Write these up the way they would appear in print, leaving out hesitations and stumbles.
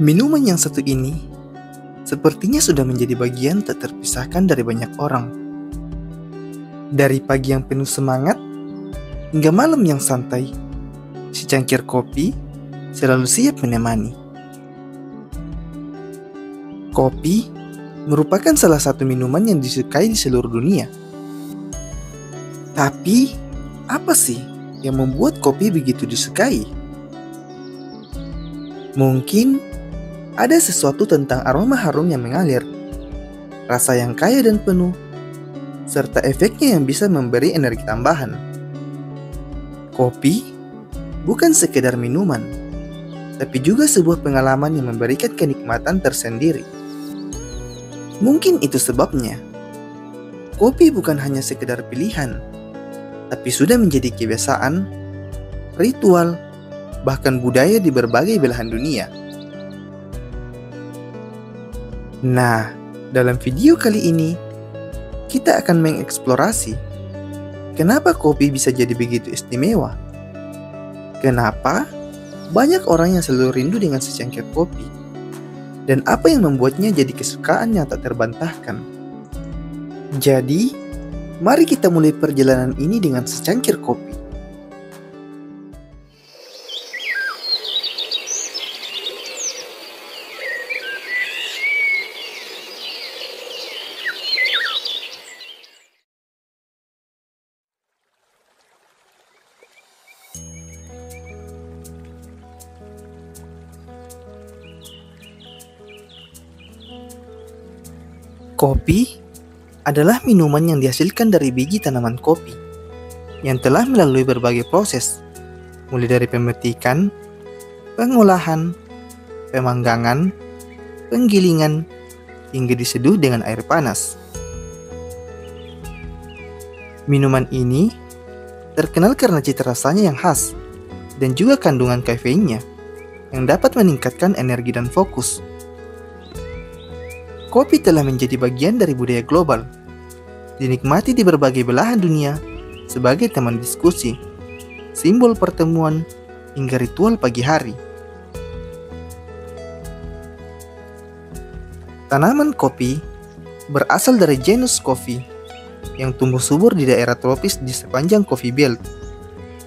Minuman yang satu ini sepertinya sudah menjadi bagian tak terpisahkan dari banyak orang. Dari pagi yang penuh semangat hingga malam yang santai, secangkir kopi selalu siap menemani. Kopi merupakan salah satu minuman yang disukai di seluruh dunia. Tapi, apa sih yang membuat kopi begitu disukai? Mungkin ada sesuatu tentang aroma harum yang mengalir, rasa yang kaya dan penuh, serta efeknya yang bisa memberi energi tambahan. Kopi bukan sekedar minuman, tapi juga sebuah pengalaman yang memberikan kenikmatan tersendiri. Mungkin itu sebabnya, kopi bukan hanya sekedar pilihan, tapi sudah menjadi kebiasaan, ritual, bahkan budaya di berbagai belahan dunia. Nah, dalam video kali ini, kita akan mengeksplorasi kenapa kopi bisa jadi begitu istimewa. Kenapa banyak orang yang selalu rindu dengan secangkir kopi, dan apa yang membuatnya jadi kesukaan yang tak terbantahkan. Jadi, mari kita mulai perjalanan ini dengan secangkir kopi. Kopi adalah minuman yang dihasilkan dari biji tanaman kopi yang telah melalui berbagai proses, mulai dari pemetikan, pengolahan, pemanggangan, penggilingan, hingga diseduh dengan air panas. Minuman ini terkenal karena cita rasanya yang khas dan juga kandungan kafeinnya yang dapat meningkatkan energi dan fokus. Kopi telah menjadi bagian dari budaya global, dinikmati di berbagai belahan dunia sebagai teman diskusi, simbol pertemuan, hingga ritual pagi hari. Tanaman kopi berasal dari genus Coffea yang tumbuh subur di daerah tropis di sepanjang Coffee Belt,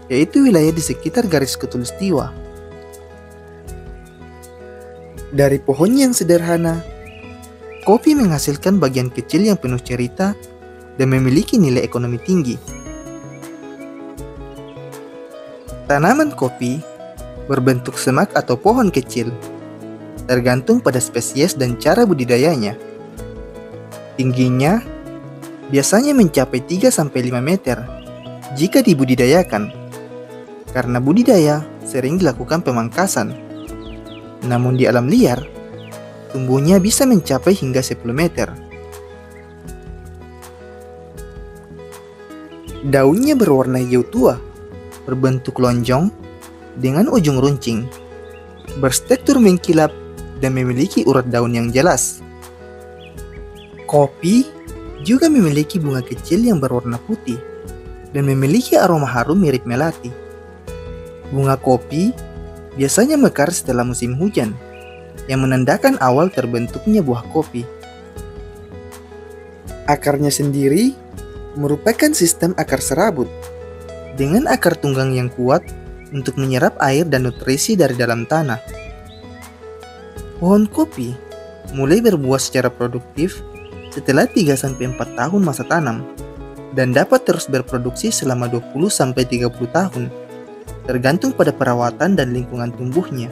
yaitu wilayah di sekitar garis khatulistiwa. Dari pohonnya yang sederhana, kopi menghasilkan bagian kecil yang penuh cerita dan memiliki nilai ekonomi tinggi. Tanaman kopi berbentuk semak atau pohon kecil, tergantung pada spesies dan cara budidayanya. Tingginya biasanya mencapai 3-5 meter jika dibudidayakan, karena budidaya sering dilakukan pemangkasan. Namun di alam liar, tumbuhnya bisa mencapai hingga 10 meter. Daunnya berwarna hijau tua, berbentuk lonjong, dengan ujung runcing, berstruktur mengkilap, dan memiliki urat daun yang jelas. Kopi juga memiliki bunga kecil yang berwarna putih, dan memiliki aroma harum mirip melati. Bunga kopi biasanya mekar setelah musim hujan, yang menandakan awal terbentuknya buah kopi. Akarnya sendiri merupakan sistem akar serabut, dengan akar tunggang yang kuat untuk menyerap air dan nutrisi dari dalam tanah. Pohon kopi mulai berbuah secara produktif setelah 3-4 tahun masa tanam, dan dapat terus berproduksi selama 20-30 tahun, tergantung pada perawatan dan lingkungan tumbuhnya.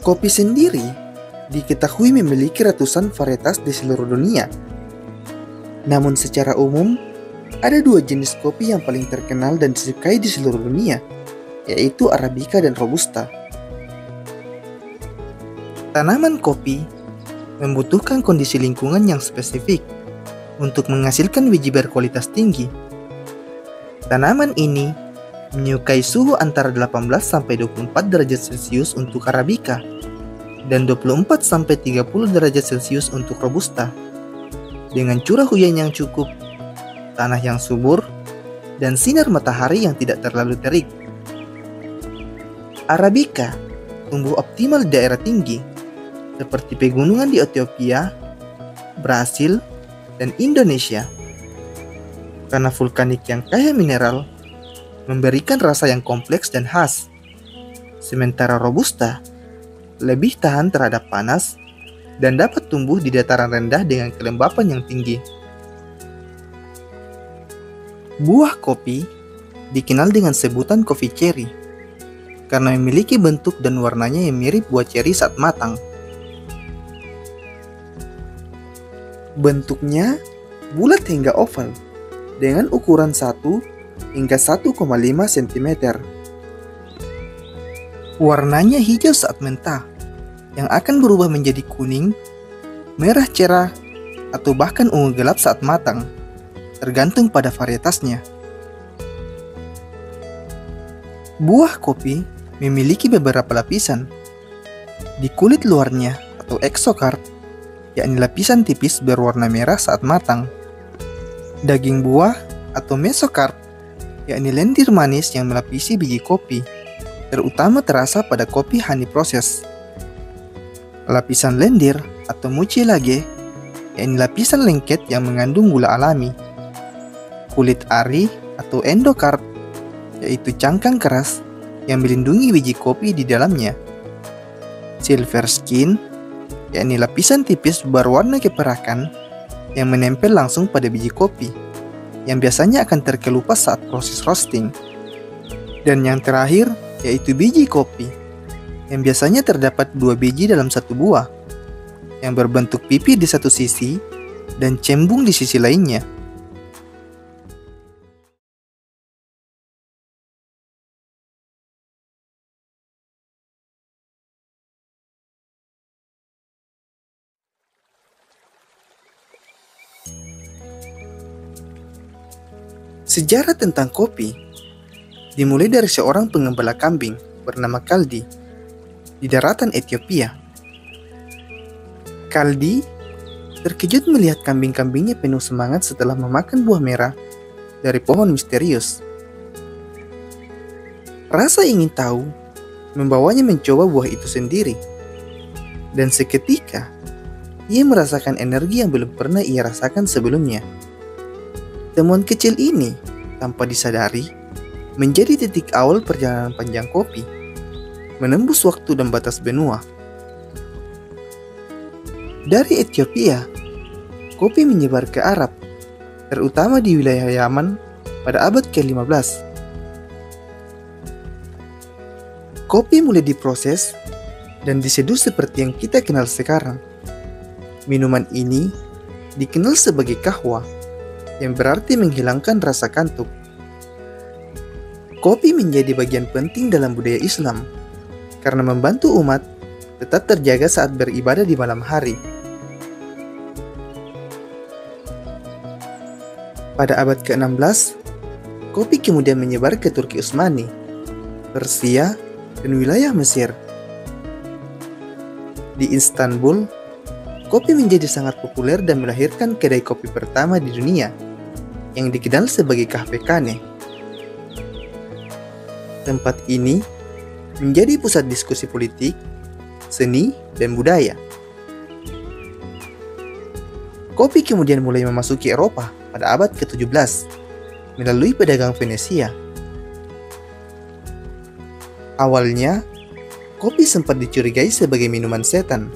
Kopi sendiri diketahui memiliki ratusan varietas di seluruh dunia. Namun secara umum, ada 2 jenis kopi yang paling terkenal dan disukai di seluruh dunia, yaitu Arabica dan Robusta. Tanaman kopi membutuhkan kondisi lingkungan yang spesifik untuk menghasilkan biji berkualitas tinggi. Tanaman ini menyukai suhu antara 18-24 derajat Celcius untuk Arabica dan 24-30 derajat Celcius untuk Robusta. Dengan curah hujan yang cukup, tanah yang subur, dan sinar matahari yang tidak terlalu terik. Arabica tumbuh optimal di daerah tinggi, seperti pegunungan di Ethiopia, Brasil, dan Indonesia. Karena vulkanik yang kaya mineral, memberikan rasa yang kompleks dan khas. Sementara Robusta lebih tahan terhadap panas dan dapat tumbuh di dataran rendah dengan kelembapan yang tinggi. Buah kopi dikenal dengan sebutan kopi cherry karena memiliki bentuk dan warnanya yang mirip buah cherry saat matang. Bentuknya bulat hingga oval dengan ukuran 1 hingga 1,5 cm. Warnanya hijau saat mentah, yang akan berubah menjadi kuning, merah cerah, atau bahkan ungu gelap saat matang, tergantung pada varietasnya. Buah kopi memiliki beberapa lapisan. Di kulit luarnya atau exocarp, yakni lapisan tipis berwarna merah saat matang. Daging buah atau mesocarp, yakni lendir manis yang melapisi biji kopi, terutama terasa pada kopi honey process. Lapisan lendir atau mucilage, yakni lapisan lengket yang mengandung gula alami. Kulit ari atau endocarp, yaitu cangkang keras yang melindungi biji kopi di dalamnya. Silver skin, yakni lapisan tipis berwarna keperakan yang menempel langsung pada biji kopi, yang biasanya akan terkelupas saat proses roasting. Dan yang terakhir, yaitu biji kopi, yang biasanya terdapat 2 biji dalam satu buah, yang berbentuk pipi di satu sisi dan cembung di sisi lainnya. Sejarah tentang kopi dimulai dari seorang pengembala kambing bernama Kaldi di daratan Ethiopia. Kaldi terkejut melihat kambing-kambingnya penuh semangat setelah memakan buah merah dari pohon misterius. Rasa ingin tahu membawanya mencoba buah itu sendiri, dan seketika ia merasakan energi yang belum pernah ia rasakan sebelumnya. Temuan kecil ini, tanpa disadari, menjadi titik awal perjalanan panjang kopi, menembus waktu dan batas benua. Dari Ethiopia, kopi menyebar ke Arab, terutama di wilayah Yaman pada abad ke-15. Kopi mulai diproses dan diseduh seperti yang kita kenal sekarang. Minuman ini dikenal sebagai kahwa, yang berarti menghilangkan rasa kantuk. Kopi menjadi bagian penting dalam budaya Islam karena membantu umat tetap terjaga saat beribadah di malam hari. Pada abad ke-16, kopi kemudian menyebar ke Turki Utsmani, Persia, dan wilayah Mesir. Di Istanbul, kopi menjadi sangat populer dan melahirkan kedai kopi pertama di dunia, yang dikenal sebagai Kahvekane. Tempat ini menjadi pusat diskusi politik, seni, dan budaya. Kopi kemudian mulai memasuki Eropa pada abad ke-17 melalui pedagang Venesia. Awalnya, kopi sempat dicurigai sebagai minuman setan,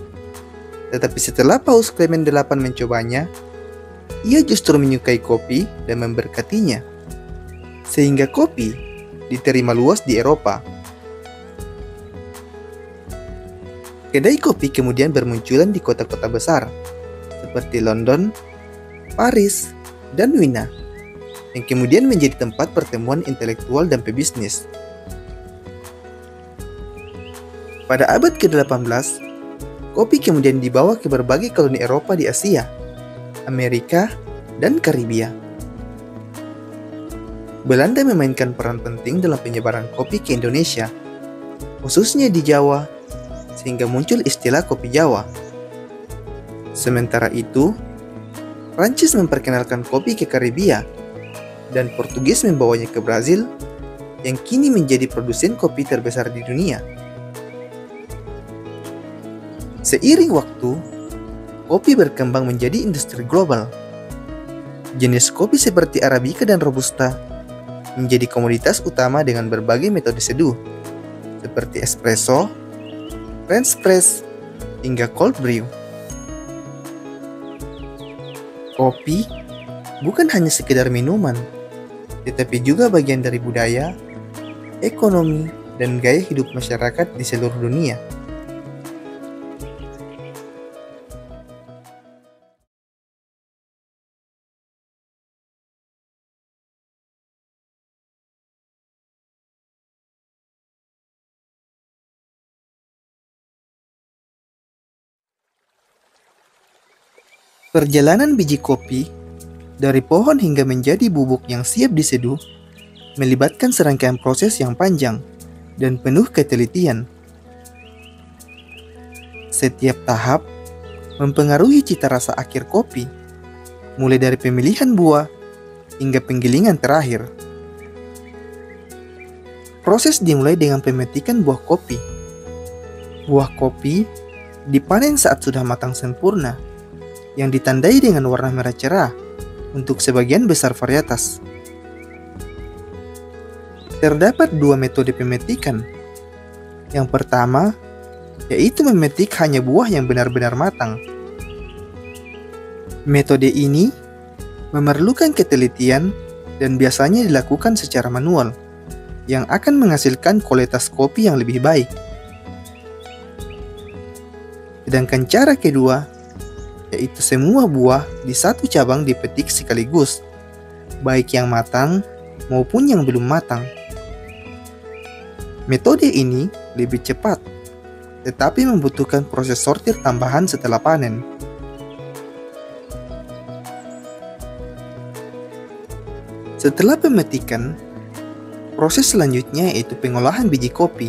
tetapi setelah Paus Clement VIII mencobanya, ia justru menyukai kopi dan memberkatinya, sehingga kopi diterima luas di Eropa. Kedai kopi kemudian bermunculan di kota-kota besar, seperti London, Paris, dan Wina, yang kemudian menjadi tempat pertemuan intelektual dan pebisnis. Pada abad ke-18, kopi kemudian dibawa ke berbagai koloni Eropa di Asia, Amerika, dan Karibia. Belanda memainkan peran penting dalam penyebaran kopi ke Indonesia, khususnya di Jawa, sehingga muncul istilah kopi Jawa. Sementara itu, Prancis memperkenalkan kopi ke Karibia, dan Portugis membawanya ke Brazil yang kini menjadi produsen kopi terbesar di dunia. Seiring waktu, kopi berkembang menjadi industri global. Jenis kopi seperti Arabica dan Robusta menjadi komoditas utama dengan berbagai metode seduh, seperti espresso, French press, hingga cold brew. Kopi bukan hanya sekedar minuman, tetapi juga bagian dari budaya, ekonomi, dan gaya hidup masyarakat di seluruh dunia. Perjalanan biji kopi dari pohon hingga menjadi bubuk yang siap diseduh melibatkan serangkaian proses yang panjang dan penuh ketelitian. Setiap tahap mempengaruhi cita rasa akhir kopi, mulai dari pemilihan buah hingga penggilingan terakhir. Proses dimulai dengan pemetikan buah kopi. Buah kopi dipanen saat sudah matang sempurna, yang ditandai dengan warna merah cerah untuk sebagian besar varietas. Terdapat dua metode pemetikan. Yang pertama, yaitu memetik hanya buah yang benar-benar matang. Metode ini memerlukan ketelitian dan biasanya dilakukan secara manual, yang akan menghasilkan kualitas kopi yang lebih baik. Sedangkan cara kedua, yaitu semua buah di satu cabang dipetik sekaligus, baik yang matang maupun yang belum matang. Metode ini lebih cepat, tetapi membutuhkan proses sortir tambahan setelah panen. Setelah pemetikan, proses selanjutnya yaitu pengolahan biji kopi.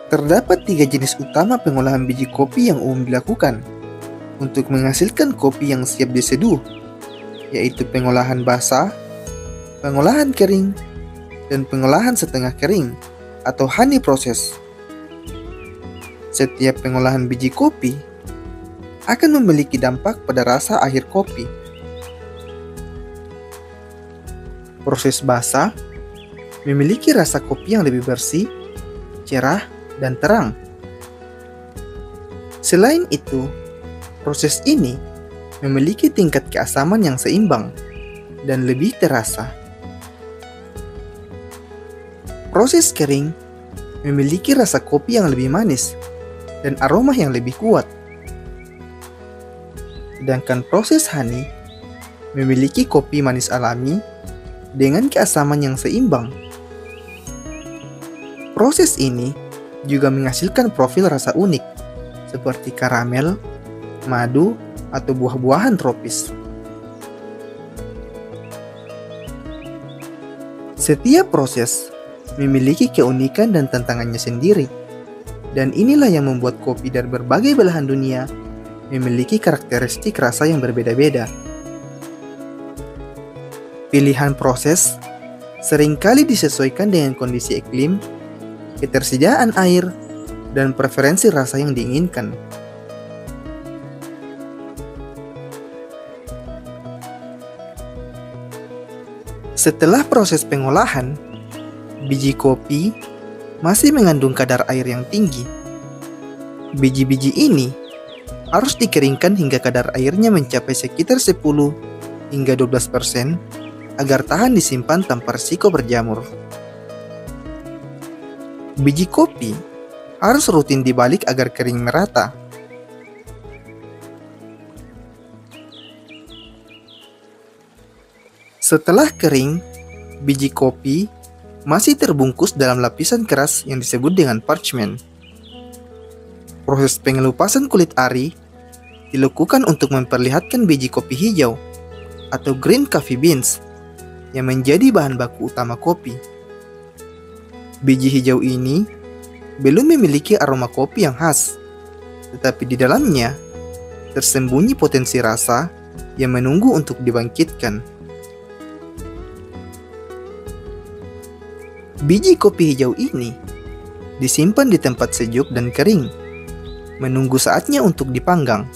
Terdapat 3 jenis utama pengolahan biji kopi yang umum dilakukan untuk menghasilkan kopi yang siap diseduh, yaitu pengolahan basah, pengolahan kering, dan pengolahan setengah kering atau honey process. Setiap pengolahan biji kopi akan memiliki dampak pada rasa akhir kopi. Proses basah memiliki rasa kopi yang lebih bersih, cerah, dan terang. Selain itu, proses ini memiliki tingkat keasaman yang seimbang dan lebih terasa. Proses kering memiliki rasa kopi yang lebih manis dan aroma yang lebih kuat. Sedangkan proses honey memiliki kopi manis alami dengan keasaman yang seimbang. Proses ini juga menghasilkan profil rasa unik seperti karamel, madu, atau buah-buahan tropis. Setiap proses memiliki keunikan dan tantangannya sendiri, dan inilah yang membuat kopi dari berbagai belahan dunia memiliki karakteristik rasa yang berbeda-beda. Pilihan proses seringkali disesuaikan dengan kondisi iklim, ketersediaan air, dan preferensi rasa yang diinginkan. Setelah proses pengolahan, biji kopi masih mengandung kadar air yang tinggi. Biji-biji ini harus dikeringkan hingga kadar airnya mencapai sekitar 10 hingga 12% agar tahan disimpan tanpa risiko berjamur. Biji kopi harus rutin dibalik agar kering merata. Setelah kering, biji kopi masih terbungkus dalam lapisan keras yang disebut dengan parchment. Proses pengelupasan kulit ari dilakukan untuk memperlihatkan biji kopi hijau atau green coffee beans yang menjadi bahan baku utama kopi. Biji hijau ini belum memiliki aroma kopi yang khas, tetapi di dalamnya tersembunyi potensi rasa yang menunggu untuk dibangkitkan. Biji kopi hijau ini disimpan di tempat sejuk dan kering, menunggu saatnya untuk dipanggang.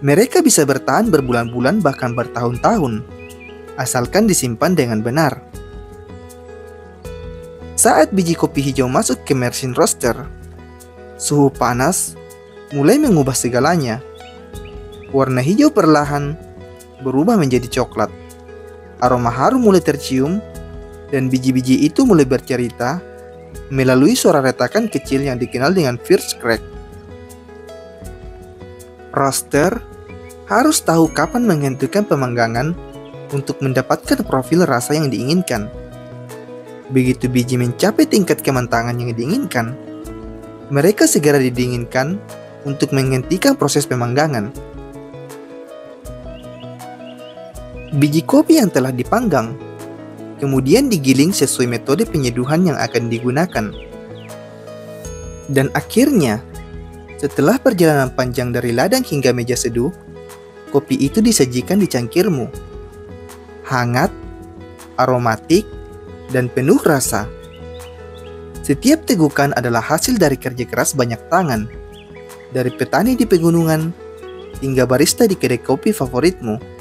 Mereka bisa bertahan berbulan-bulan bahkan bertahun-tahun, asalkan disimpan dengan benar. Saat biji kopi hijau masuk ke mesin roaster, suhu panas mulai mengubah segalanya. Warna hijau perlahan berubah menjadi coklat. Aroma harum mulai tercium, dan biji-biji itu mulai bercerita melalui suara retakan kecil yang dikenal dengan first crack. Roaster harus tahu kapan menghentikan pemanggangan untuk mendapatkan profil rasa yang diinginkan. Begitu biji mencapai tingkat kemantangan yang diinginkan, mereka segera didinginkan untuk menghentikan proses pemanggangan. Biji kopi yang telah dipanggang kemudian digiling sesuai metode penyeduhan yang akan digunakan. Dan akhirnya, setelah perjalanan panjang dari ladang hingga meja seduh, kopi itu disajikan di cangkirmu. Hangat, aromatik, dan penuh rasa. Setiap tegukan adalah hasil dari kerja keras banyak tangan, dari petani di pegunungan hingga barista di kedai kopi favoritmu.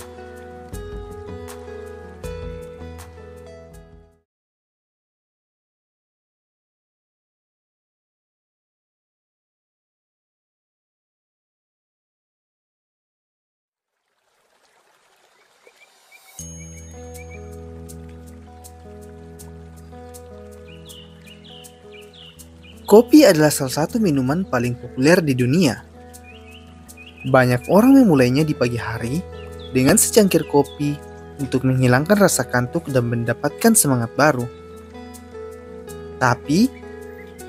Kopi adalah salah satu minuman paling populer di dunia. Banyak orang memulainya di pagi hari dengan secangkir kopi untuk menghilangkan rasa kantuk dan mendapatkan semangat baru. Tapi,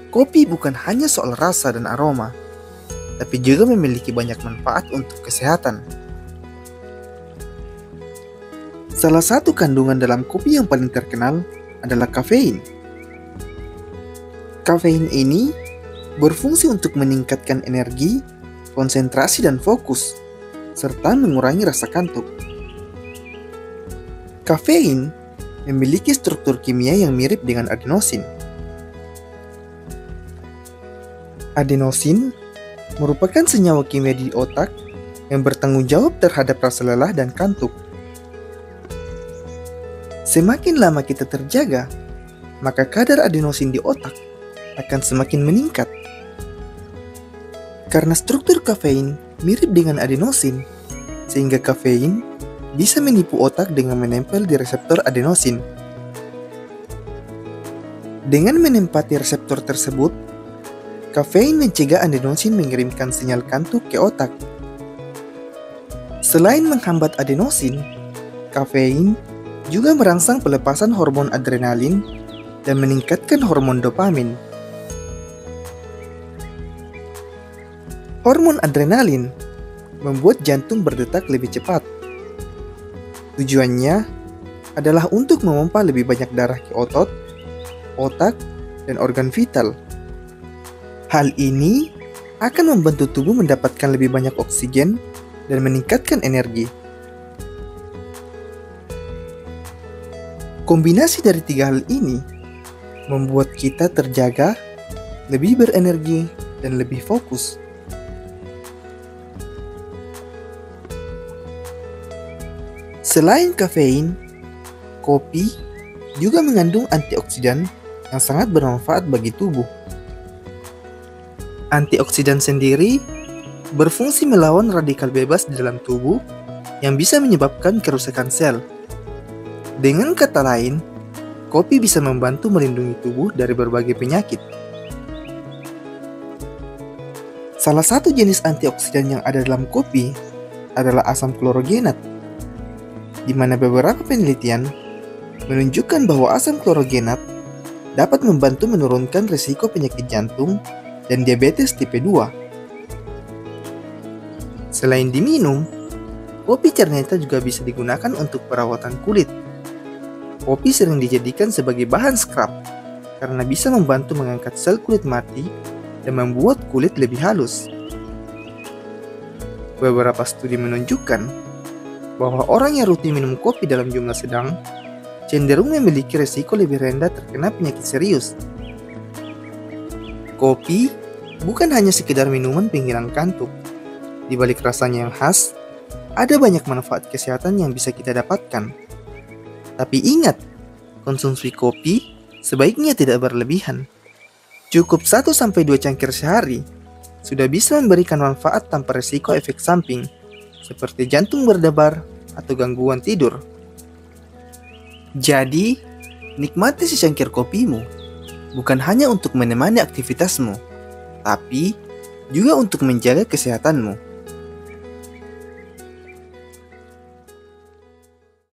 kopi bukan hanya soal rasa dan aroma, tapi juga memiliki banyak manfaat untuk kesehatan. Salah satu kandungan dalam kopi yang paling terkenal adalah kafein. Kafein ini berfungsi untuk meningkatkan energi, konsentrasi dan fokus, serta mengurangi rasa kantuk. Kafein memiliki struktur kimia yang mirip dengan adenosin. Adenosin merupakan senyawa kimia di otak yang bertanggung jawab terhadap rasa lelah dan kantuk. Semakin lama kita terjaga, maka kadar adenosin di otak akan semakin meningkat. Karena struktur kafein mirip dengan adenosin, sehingga kafein bisa menipu otak dengan menempel di reseptor adenosin. Dengan menempati reseptor tersebut, kafein mencegah adenosin mengirimkan sinyal kantuk ke otak. Selain menghambat adenosin, kafein juga merangsang pelepasan hormon adrenalin dan meningkatkan hormon dopamin. Hormon adrenalin membuat jantung berdetak lebih cepat. Tujuannya adalah untuk memompa lebih banyak darah ke otot, otak, dan organ vital. Hal ini akan membantu tubuh mendapatkan lebih banyak oksigen dan meningkatkan energi. Kombinasi dari tiga hal ini membuat kita terjaga, lebih berenergi, dan lebih fokus. Selain kafein, kopi juga mengandung antioksidan yang sangat bermanfaat bagi tubuh. Antioksidan sendiri berfungsi melawan radikal bebas di dalam tubuh yang bisa menyebabkan kerusakan sel. Dengan kata lain, kopi bisa membantu melindungi tubuh dari berbagai penyakit. Salah satu jenis antioksidan yang ada dalam kopi adalah asam klorogenat, di mana beberapa penelitian menunjukkan bahwa asam klorogenat dapat membantu menurunkan risiko penyakit jantung dan diabetes tipe 2. Selain diminum, kopi ternyata juga bisa digunakan untuk perawatan kulit. Kopi sering dijadikan sebagai bahan scrub karena bisa membantu mengangkat sel kulit mati dan membuat kulit lebih halus. Beberapa studi menunjukkan bahwa orang yang rutin minum kopi dalam jumlah sedang cenderung memiliki resiko lebih rendah terkena penyakit serius. Kopi bukan hanya sekedar minuman penghilang kantuk. Di balik rasanya yang khas, ada banyak manfaat kesehatan yang bisa kita dapatkan. Tapi ingat, konsumsi kopi sebaiknya tidak berlebihan. Cukup 1-2 cangkir sehari sudah bisa memberikan manfaat tanpa resiko efek samping, seperti jantung berdebar atau gangguan tidur. Jadi, nikmati secangkir kopimu, bukan hanya untuk menemani aktivitasmu, tapi juga untuk menjaga kesehatanmu.